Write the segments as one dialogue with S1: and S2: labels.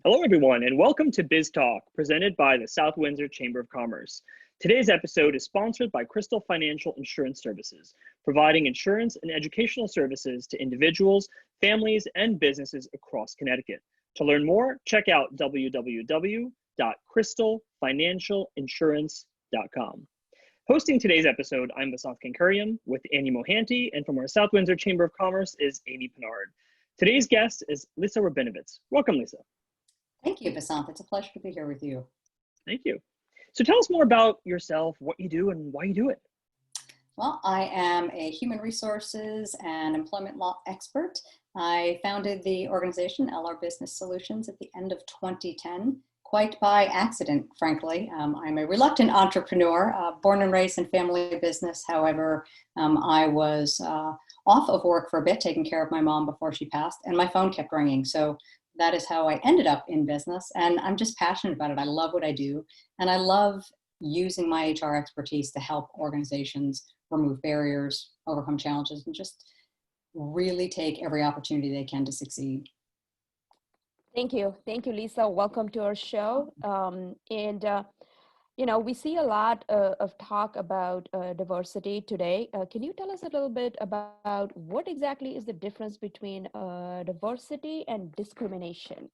S1: Hello, everyone, and welcome to BizTalk, presented by the South Windsor Chamber of Commerce. Today's episode is sponsored by Crystal Financial Insurance Services, providing insurance and educational services to individuals, families, and businesses across Connecticut. To learn more, check out www.crystalfinancialinsurance.com. Hosting today's episode, I'm Vasanth Kainkaryam with Annie Mohanty, and from our South Windsor Chamber of Commerce is Amy Pinard. Today's guest is Lissa Robinovitz. Welcome, Lissa.
S2: Thank you, Vasanth. It's a pleasure to be here with you.
S1: Thank you. So tell us more about yourself, what you do, and why you do it.
S2: Well, I am a human resources and employment law expert. I founded the organization LR Business Solutions at the end of 2010, quite by accident, frankly. I'm a reluctant entrepreneur, born and raised in family business. However, I was off of work for a bit, taking care of my mom before she passed, and my phone kept ringing. So that is how I ended up in business, and I'm just passionate about it. I love what I do, and I love using my HR expertise to help organizations remove barriers, overcome challenges, and just really take every opportunity they can to succeed.
S3: Thank you, Lissa. Welcome to our show. We see a lot of talk about diversity today. Can you tell us a little bit about what exactly is the difference between diversity and discrimination?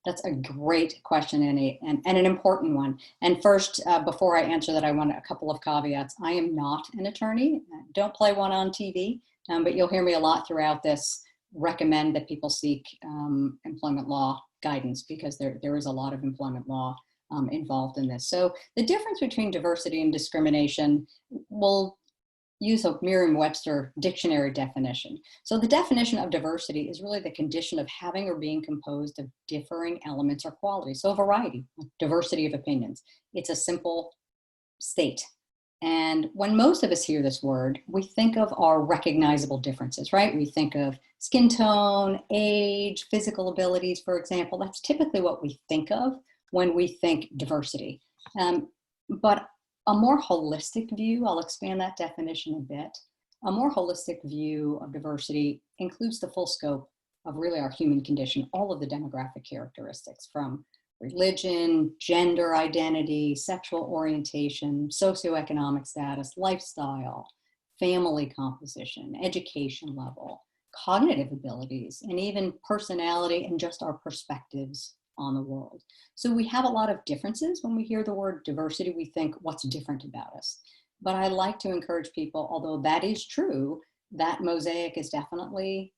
S2: That's a great question, Annie, and an important one. And first, before I answer that, I want a couple of caveats. I am not an attorney. Don't play one on TV, but you'll hear me a lot throughout this recommend that people seek employment law guidance, because there is a lot of employment law involved in this. So the difference between diversity and discrimination, we'll use a Merriam-Webster dictionary definition. So the definition of diversity is really the condition of having or being composed of differing elements or qualities. So a variety, diversity of opinions. It's a simple state. And when most of us hear this word, we think of our recognizable differences, right? We think of skin tone, age, physical abilities, for example. That's typically what we think of when we think diversity. But a more holistic view, I'll expand that definition a bit. A more holistic view of diversity includes the full scope of really our human condition, all of the demographic characteristics, from religion, gender identity, sexual orientation, socioeconomic status, lifestyle, family composition, education level, cognitive abilities, and even personality and just our perspectives on the world. So we have a lot of differences. When we hear the word diversity, we think, what's different about us? But I like to encourage people, although that is true, that mosaic is definitely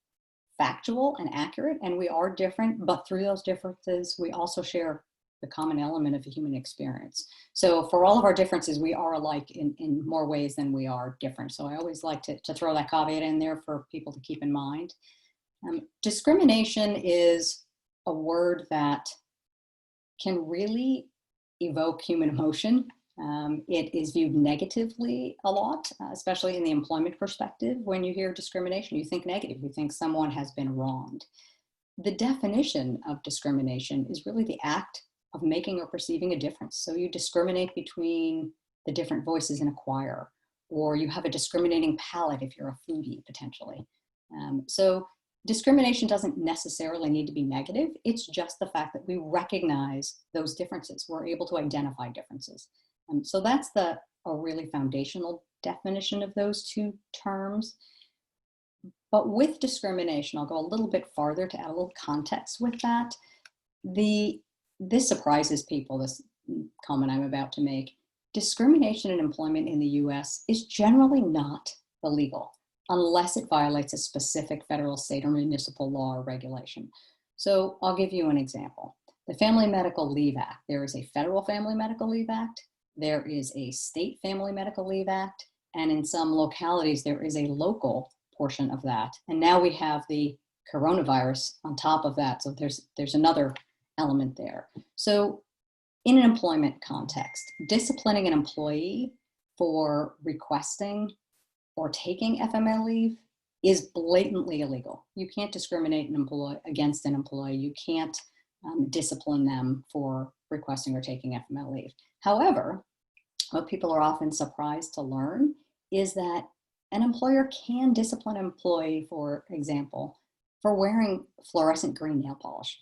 S2: factual and accurate, and we are different, but through those differences, we also share the common element of a human experience. So for all of our differences, we are alike in more ways than we are different. So I always like to throw that caveat in there for people to keep in mind. Discrimination is a word that can really evoke human emotion. It is viewed negatively a lot, especially in the employment perspective. When you hear discrimination, you think negative. You think someone has been wronged. The definition of discrimination is really the act of making or perceiving a difference. So you discriminate between the different voices in a choir, or you have a discriminating palate if you're a foodie, potentially. So discrimination doesn't necessarily need to be negative. It's just the fact that we recognize those differences. We're able to identify differences. So that's a really foundational definition of those two terms. But with discrimination, I'll go a little bit farther to add a little context with that. This surprises people, this comment I'm about to make. Discrimination in employment in the US is generally not illegal, unless it violates a specific federal, state, or municipal law or regulation. So I'll give you an example. The Family Medical Leave Act. There is a federal Family Medical Leave Act. There is a state Family Medical Leave Act. And in some localities, there is a local portion of that. And now we have the coronavirus on top of that. So there's another element there. So in an employment context, disciplining an employee for requesting or taking FML leave is blatantly illegal. You can't discriminate against an employee. You can't discipline them for requesting or taking FML leave. However, what people are often surprised to learn is that an employer can discipline an employee, for example, for wearing fluorescent green nail polish.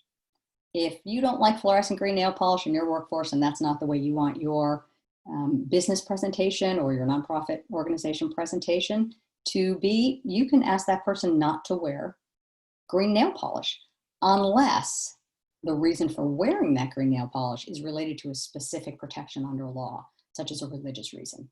S2: If you don't like fluorescent green nail polish in your workforce and that's not the way you want your business presentation or your nonprofit organization presentation to be, you can ask that person not to wear green nail polish unless the reason for wearing that green nail polish is related to a specific protection under law, such as a religious reason.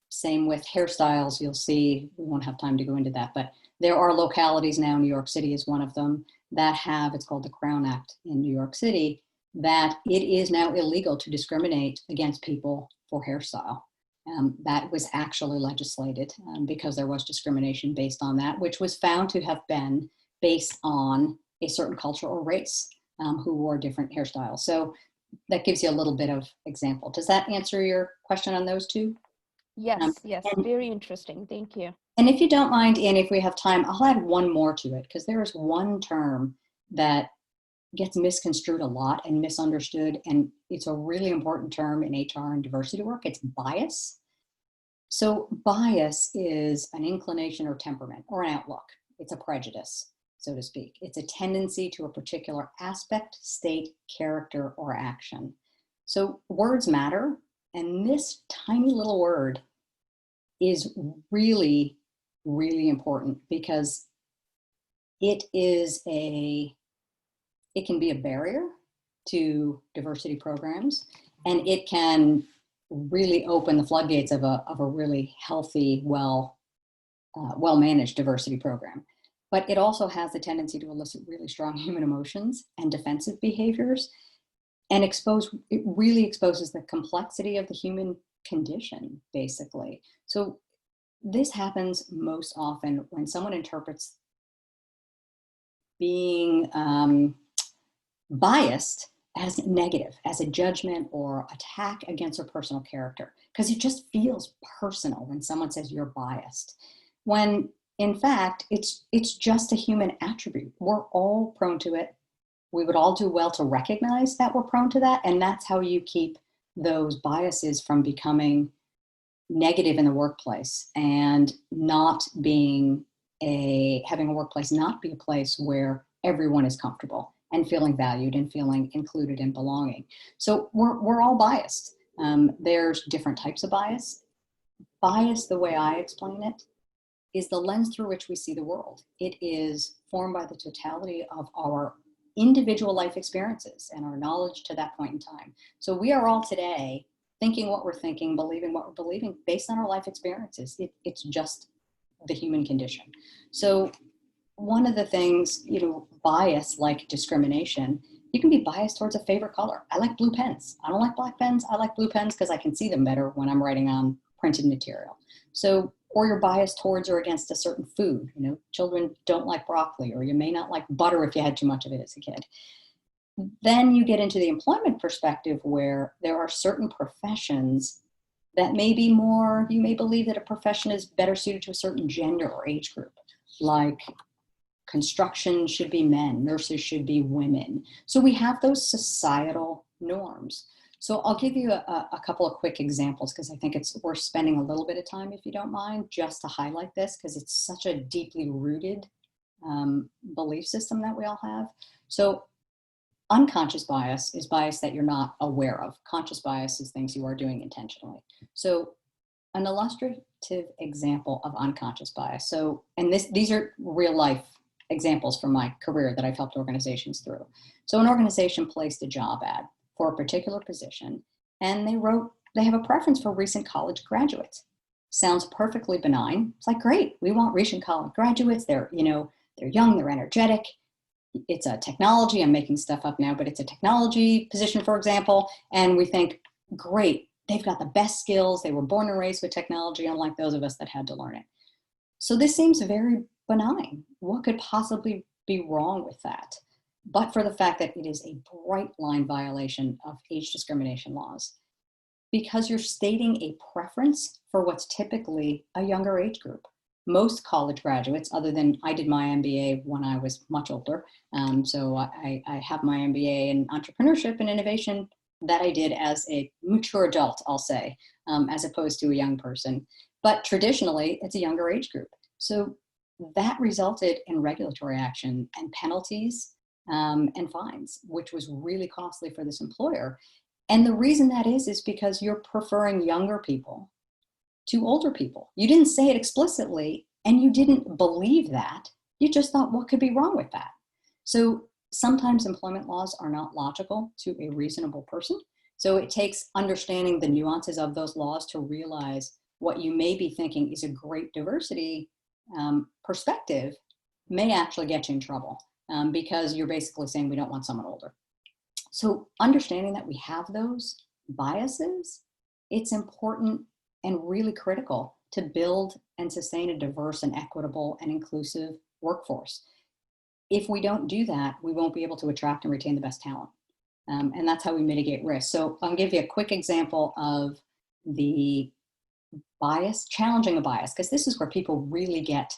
S2: Same with hairstyles. You'll see, we won't have time to go into that, but there are localities now, New York City is one of them, that have, it's called the Crown Act in New York City, that it is now illegal to discriminate against people for hairstyle. That was actually legislated because there was discrimination based on that, which was found to have been based on a certain culture or race who wore different hairstyles. So that gives you a little bit of example. Does that answer your question on those two?
S3: Yes, yes, very interesting. Thank you.
S2: And if you don't mind, Annie, if we have time, I'll add one more to it, because there is one term that gets misconstrued a lot and misunderstood, and it's a really important term in HR and diversity work. It's bias. So bias is an inclination or temperament or an outlook. It's a prejudice, so to speak. It's a tendency to a particular aspect, state, character, or action. So words matter, and this tiny little word is really, really important because it can be a barrier to diversity programs, and it can really open the floodgates of a really healthy, well-managed diversity program. But it also has the tendency to elicit really strong human emotions and defensive behaviors, and it really exposes the complexity of the human condition, basically. So this happens most often when someone interprets being biased as negative, as a judgment or attack against their personal character, because it just feels personal when someone says you're biased, when in fact it's just a human attribute. We're all prone to it. We would all do well to recognize that we're prone to that, and that's how you keep those biases from becoming negative in the workplace and not being having a workplace not be a place where everyone is comfortable and feeling valued and feeling included and belonging. So we're all biased. There's different types of bias. Bias, the way I explain it, is the lens through which we see the world. It is formed by the totality of our individual life experiences and our knowledge to that point in time. So we are all today thinking what we're thinking, believing what we're believing based on our life experiences. It's just the human condition. So one of the things, bias like discrimination, you can be biased towards a favorite color. I like blue pens. I don't like black pens. I like blue pens because I can see them better when I'm writing on printed material. So, or you're biased towards or against a certain food. Children don't like broccoli, or you may not like butter if you had too much of it as a kid. Then you get into the employment perspective where there are certain professions that may be more, you may believe that a profession is better suited to a certain gender or age group, like construction should be men, nurses should be women. So we have those societal norms. So I'll give you a couple of quick examples because I think it's worth spending a little bit of time, if you don't mind, just to highlight this because it's such a deeply rooted belief system that we all have. So unconscious bias is bias that you're not aware of. Conscious bias is things you are doing intentionally. So an illustrative example of unconscious bias. So, and these are real life examples from my career that I've helped organizations through. So an organization placed a job ad for a particular position, and they have a preference for recent college graduates. Sounds perfectly benign. It's like, great, we want recent college graduates. They're young, they're energetic. It's a technology, I'm making stuff up now, but it's a technology position, for example. And we think, great, they've got the best skills. They were born and raised with technology, unlike those of us that had to learn it. So this seems very benign. What could possibly be wrong with that? But for the fact that it is a bright line violation of age discrimination laws, because you're stating a preference for what's typically a younger age group. Most college graduates, other than I did my MBA when I was much older, so I have my MBA in entrepreneurship and innovation that I did as a mature adult, I'll say, as opposed to a young person. But traditionally, it's a younger age group. So that resulted in regulatory action and penalties and fines, which was really costly for this employer. And the reason that is because you're preferring younger people to older people. You didn't say it explicitly, and you didn't believe that. You just thought, what could be wrong with that? So sometimes employment laws are not logical to a reasonable person. So it takes understanding the nuances of those laws to realize what you may be thinking is a great diversity perspective may actually get you in trouble because you're basically saying we don't want someone older. So understanding that we have those biases, it's important and really critical to build and sustain a diverse and equitable and inclusive workforce. If we don't do that, we won't be able to attract and retain the best talent. And that's how we mitigate risk. So I'll give you a quick example of the bias, challenging a bias, because this is where people really get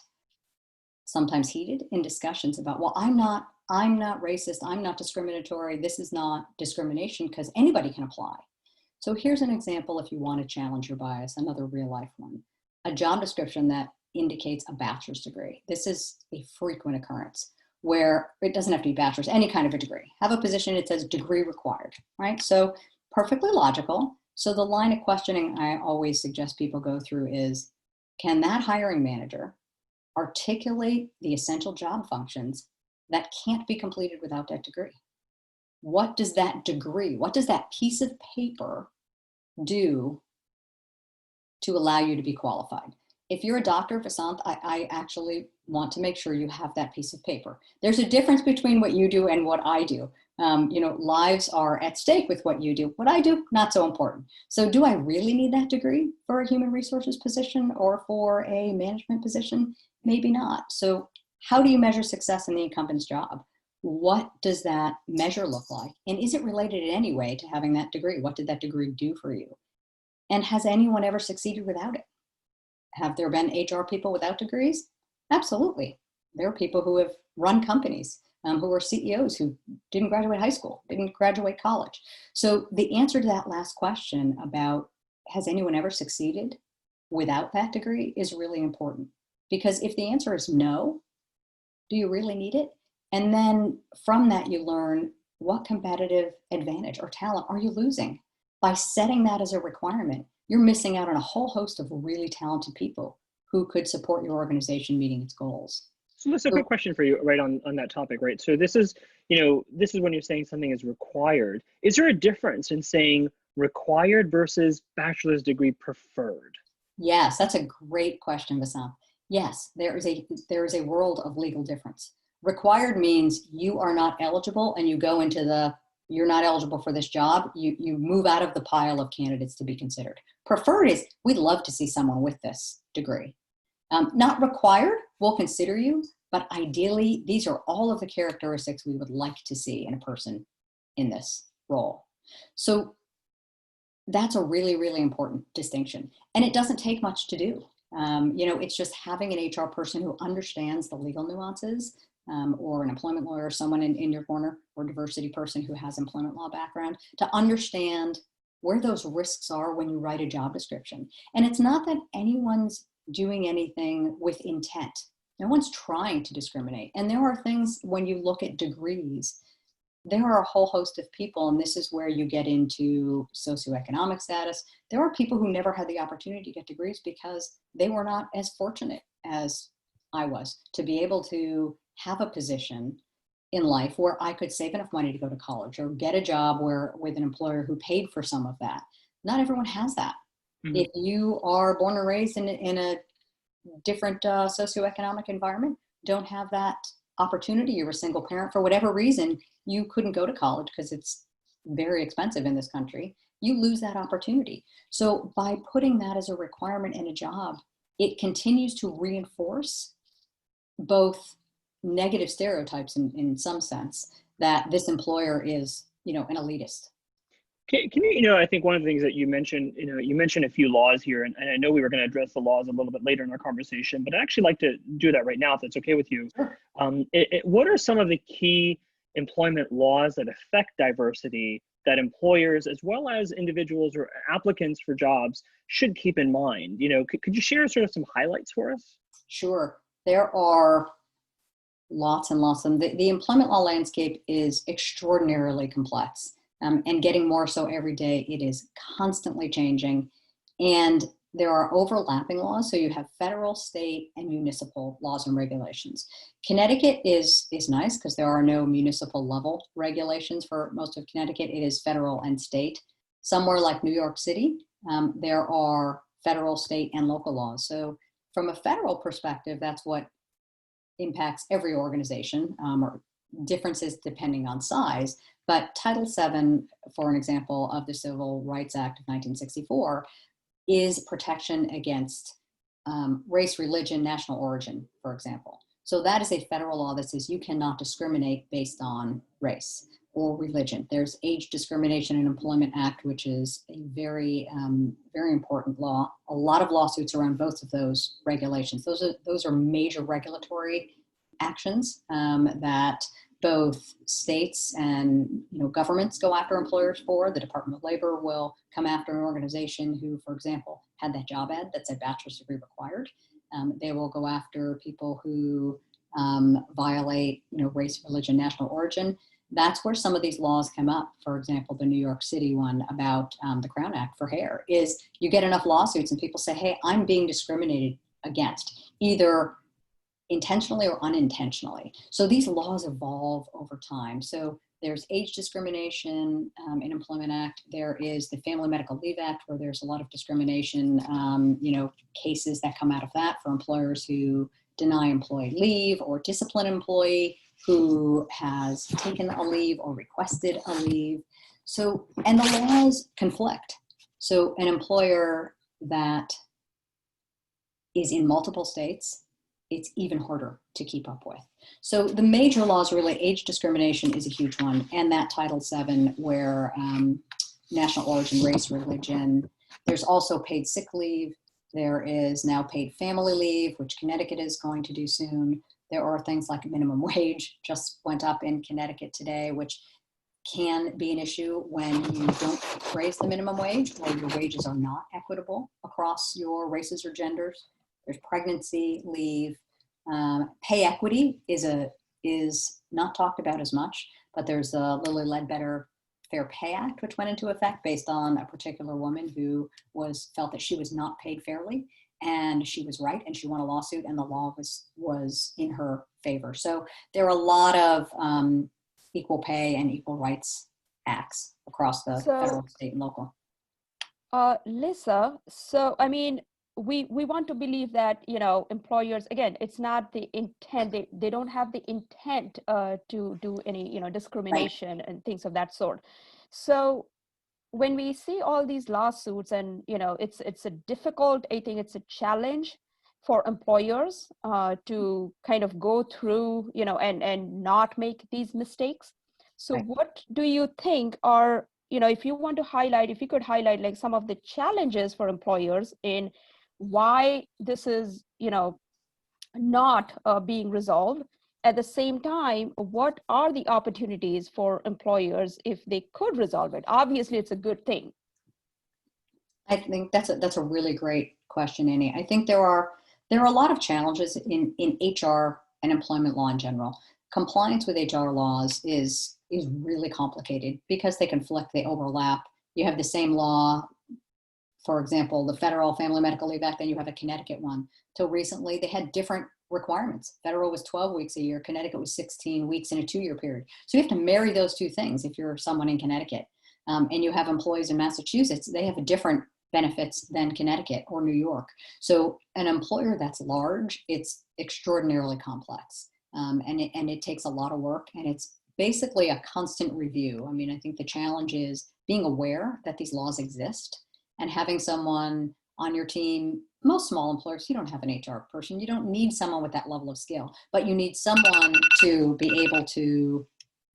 S2: sometimes heated in discussions about, well, I'm not racist, I'm not discriminatory, this is not discrimination because anybody can apply. So here's an example if you want to challenge your bias, another real life one. A job description that indicates a bachelor's degree. This is a frequent occurrence where it doesn't have to be bachelor's, any kind of a degree. Have a position, it says degree required, right? So perfectly logical. So the line of questioning I always suggest people go through is, can that hiring manager articulate the essential job functions that can't be completed without that degree? What does that degree, what does that piece of paper do to allow you to be qualified? If you're a doctor, Vasanth, I actually want to make sure you have that piece of paper. There's a difference between what you do and what I do. Lives are at stake with what you do. What I do, not so important. So do I really need that degree for a human resources position or for a management position? Maybe not. So how do you measure success in the incumbent's job? What does that measure look like? And is it related in any way to having that degree? What did that degree do for you? And has anyone ever succeeded without it? Have there been HR people without degrees? Absolutely. There are people who have run companies, who are CEOs who didn't graduate high school, didn't graduate college. So the answer to that last question about has anyone ever succeeded without that degree is really important. Because if the answer is no, do you really need it? And then from that, you learn what competitive advantage or talent are you losing? By setting that as a requirement, you're missing out on a whole host of really talented people who could support your organization meeting its goals.
S1: So that's a quick question for you right on that topic, right? So this is when you're saying something is required. Is there a difference in saying required versus bachelor's degree preferred?
S2: Yes, that's a great question, Vasanth. Yes, there is a world of legal difference. Required means you are not eligible and you go into you're not eligible for this job. You move out of the pile of candidates to be considered. Preferred is, we'd love to see someone with this degree. Not required, we'll consider you, but ideally, these are all of the characteristics we would like to see in a person in this role. So that's a really, really important distinction. And it doesn't take much to do. It's just having an HR person who understands the legal nuances, or an employment lawyer, someone in your corner, or diversity person who has employment law background, to understand where those risks are when you write a job description. And it's not that anyone's doing anything with intent. No one's trying to discriminate. And there are things, when you look at degrees, there are a whole host of people, and this is where you get into socioeconomic status. There are people who never had the opportunity to get degrees because they were not as fortunate as I was to be able to have a position in life where I could save enough money to go to college or get a job with an employer who paid for some of that. Not everyone has that. Mm-hmm. If you are born and raised in a different socioeconomic environment, don't have that opportunity, you're a single parent, for whatever reason, you couldn't go to college because it's very expensive in this country, you lose that opportunity. So by putting that as a requirement in a job, it continues to reinforce both negative stereotypes in some sense that this employer is, an elitist.
S1: Can you, I think one of the things that you mentioned, you mentioned a few laws here, and I know we were going to address the laws a little bit later in our conversation, but I'd actually like to do that right now, if that's okay with you.
S2: Sure.
S1: What are some of the key employment laws that affect diversity that employers, as well as individuals or applicants for jobs, should keep in mind? Could you share sort of some highlights for us?
S2: Sure. There are Lots and lots of them. The employment law landscape is extraordinarily complex, and getting more so every day. It is constantly changing, and there are overlapping laws. So you have federal, state, and municipal laws and regulations. Connecticut is nice because there are no municipal level regulations for most of Connecticut. It is federal and state. Somewhere like New York City, there are federal, state, and local laws. So from a federal perspective, that's what impacts every organization, or differences depending on size. But Title VII, for an example, of the Civil Rights Act of 1964 is protection against race, religion, national origin, for example. So that is a federal law that says you cannot discriminate based on race or religion. There's Age Discrimination in Employment Act, which is a very, very important law. A lot of lawsuits around both of those regulations. Those are major regulatory actions that both states and governments go after employers for. The Department of Labor will come after an organization who, for example, had that job ad that said bachelor's degree required. They will go after people who violate, race, religion, national origin. That's where some of these laws come up. For example, the New York City one about the Crown Act for hair is you get enough lawsuits and people say, hey, I'm being discriminated against, either intentionally or unintentionally. So these laws evolve over time. So there's age discrimination in Employment Act. There is the Family Medical Leave Act, where there's a lot of discrimination, cases that come out of that for employers who deny employee leave or discipline an employee who has taken a leave or requested a leave. So, and the laws conflict. So an employer that is in multiple states, it's even harder to keep up with. So the major laws relate, age discrimination is a huge one, and that Title VII where national origin, race, religion. There's also paid sick leave. There is now paid family leave, which Connecticut is going to do soon. There are things like minimum wage, just went up in Connecticut today, which can be an issue when you don't raise the minimum wage or your wages are not equitable across your races or genders. There's pregnancy leave. Pay equity is not talked about as much, but there's the Lilly Ledbetter Fair Pay Act, which went into effect based on a particular woman who felt that she was not paid fairly, and she was right, and she won a lawsuit, and the law was in her favor. So there are a lot of equal pay and equal rights acts across the federal, state, and local.
S3: Lissa, so I mean, we want to believe that employers, again, it's not the intent, they don't have the intent to do any discrimination, right, and things of that sort. So when we see all these lawsuits, and it's a difficult, I think it's a challenge for employers to kind of go through and not make these mistakes. So right, what do you think are if you could highlight like some of the challenges for employers in why this is, not being resolved. At the same time, what are the opportunities for employers if they could resolve it? Obviously, it's a good thing.
S2: I think that's a really great question, Annie. I think there are a lot of challenges in HR and employment law in general. Compliance with HR laws is really complicated because they conflict, they overlap. You have the same law. For example, the Federal Family Medical Leave Act, then you have a Connecticut one. Till recently, they had different requirements. Federal was 12 weeks a year. Connecticut was 16 weeks in a 2-year period. So you have to marry those two things if you're someone in Connecticut. And you have employees in Massachusetts, they have different benefits than Connecticut or New York. So an employer that's large, it's extraordinarily complex. And it takes a lot of work, and it's basically a constant review. I mean, I think the challenge is being aware that these laws exist, and having someone on your team. Most small employers, you don't have an HR person. You don't need someone with that level of skill, but you need someone to be able to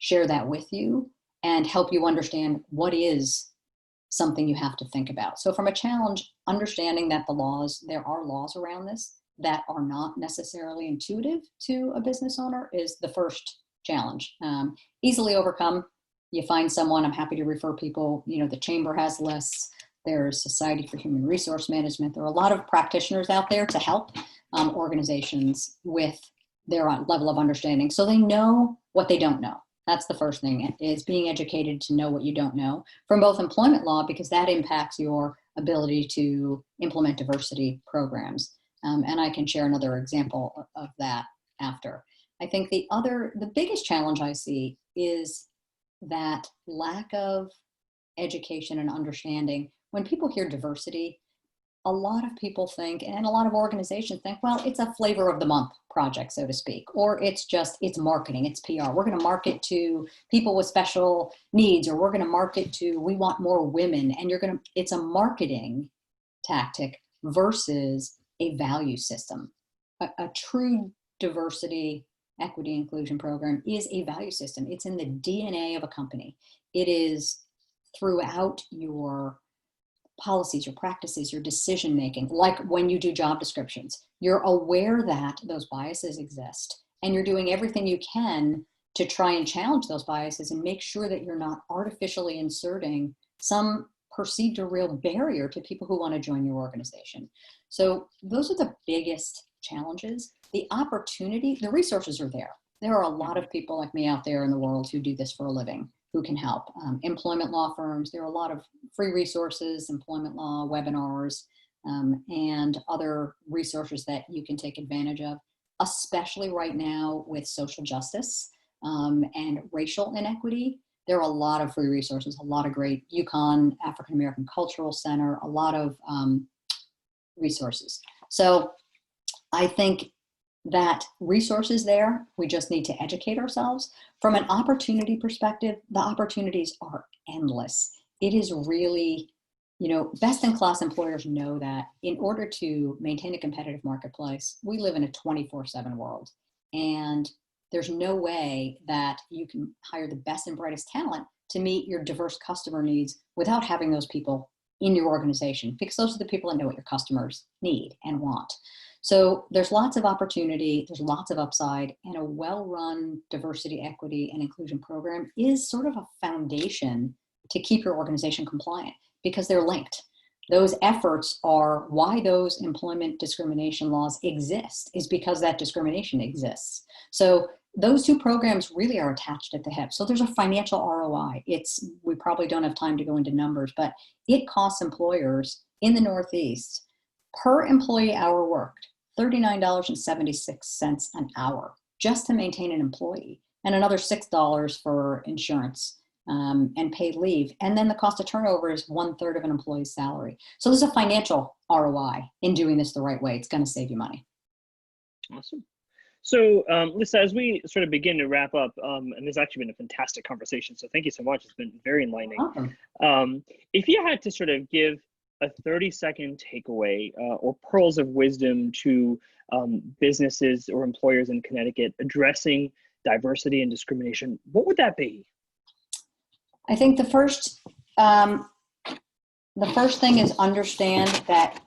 S2: share that with you and help you understand what is something you have to think about. So from a challenge, understanding that there are laws around this that are not necessarily intuitive to a business owner is the first challenge. Easily overcome. You find someone, I'm happy to refer people, the chamber has lists. There's Society for Human Resource Management. There are a lot of practitioners out there to help organizations with their level of understanding. So they know what they don't know. That's the first thing, is being educated to know what you don't know from both employment law, because that impacts your ability to implement diversity programs. And I can share another example of that after. I think the biggest challenge I see is that lack of education and understanding. When people hear diversity, a lot of people think, and a lot of organizations think, well, it's a flavor of the month project, so to speak, or it's marketing, it's PR. We're going to market to people with special needs, or we're going to market to, we want more women, and it's a marketing tactic versus a value system. A true diversity, equity, inclusion program is a value system. It's in the DNA of a company. It is throughout your policies, your practices, your decision making. Like when you do job descriptions, you're aware that those biases exist, and you're doing everything you can to try and challenge those biases and make sure that you're not artificially inserting some perceived or real barrier to people who want to join your organization. So those are the biggest challenges. The opportunity, the resources are there. There are a lot of people like me out there in the world who do this for a living, who can help. Employment law firms, there are a lot of free resources, employment law, webinars, and other resources that you can take advantage of, especially right now with social justice and racial inequity. There are a lot of free resources, a lot of great UConn African American Cultural Center, a lot of resources. So I think that resources there, we just need to educate ourselves. From an opportunity perspective, the opportunities are endless. It is really, best in class employers know that in order to maintain a competitive marketplace, we live in a 24/7 world. And there's no way that you can hire the best and brightest talent to meet your diverse customer needs without having those people in your organization, because those are the people that know what your customers need and want. So there's lots of opportunity, there's lots of upside, and a well-run diversity, equity, and inclusion program is sort of a foundation to keep your organization compliant, because they're linked. Those efforts are why those employment discrimination laws exist, is because that discrimination exists. So those two programs really are attached at the hip. So there's a financial ROI. We probably don't have time to go into numbers, but it costs employers in the Northeast per employee hour worked $39.76 an hour just to maintain an employee, and another $6 for insurance and paid leave. And then the cost of turnover is 1/3 of an employee's salary. So there's a financial ROI in doing this the right way. It's going to save you money.
S1: Awesome. So, Lissa, as we sort of begin to wrap up, and this has actually been a fantastic conversation, so thank you so much. It's been very enlightening.
S2: Awesome.
S1: If you had to sort of give a 30-second takeaway or pearls of wisdom to businesses or employers in Connecticut addressing diversity and discrimination, what would that be?
S2: I think the first thing is understand that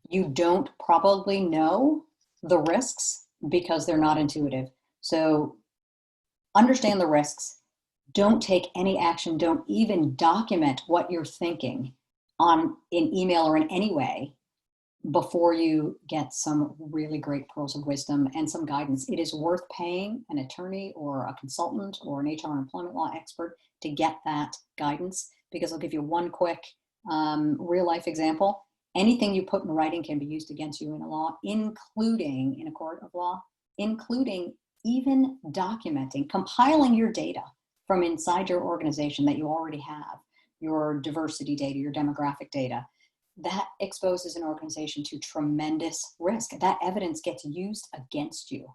S2: you don't probably know the risks because they're not intuitive. So understand the risks. Don't take any action. Don't even document what you're thinking in email or in any way before you get some really great pearls of wisdom and some guidance. It is worth paying an attorney or a consultant or an HR and employment law expert to get that guidance, because I'll give you one quick real life example. Anything you put in writing can be used against you in a law, including in a court of law, including even documenting, compiling your data from inside your organization that you already have, your diversity data, your demographic data. That exposes an organization to tremendous risk. That evidence gets used against you.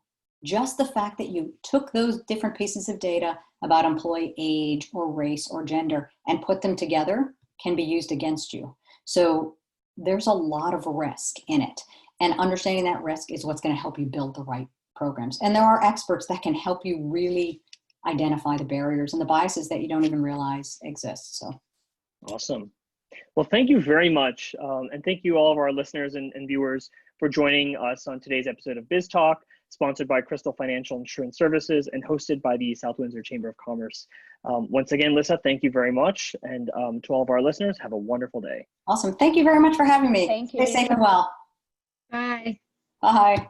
S2: Just the fact that you took those different pieces of data about employee age or race or gender and put them together can be used against you. So there's a lot of risk in it. And understanding that risk is what's going to help you build the right programs. And there are experts that can help you really identify the barriers and the biases that you don't even realize exist. So
S1: awesome. Well, thank you very much. And thank you all of our listeners and viewers for joining us on today's episode of BizTalk, sponsored by Crystal Financial Insurance Services and hosted by the South Windsor Chamber of Commerce. Once again, Lissa, thank you very much. And to all of our listeners, have a wonderful day.
S2: Awesome. Thank you very much for having me.
S3: Thank you.
S2: Stay safe and well.
S4: Bye.
S2: Bye.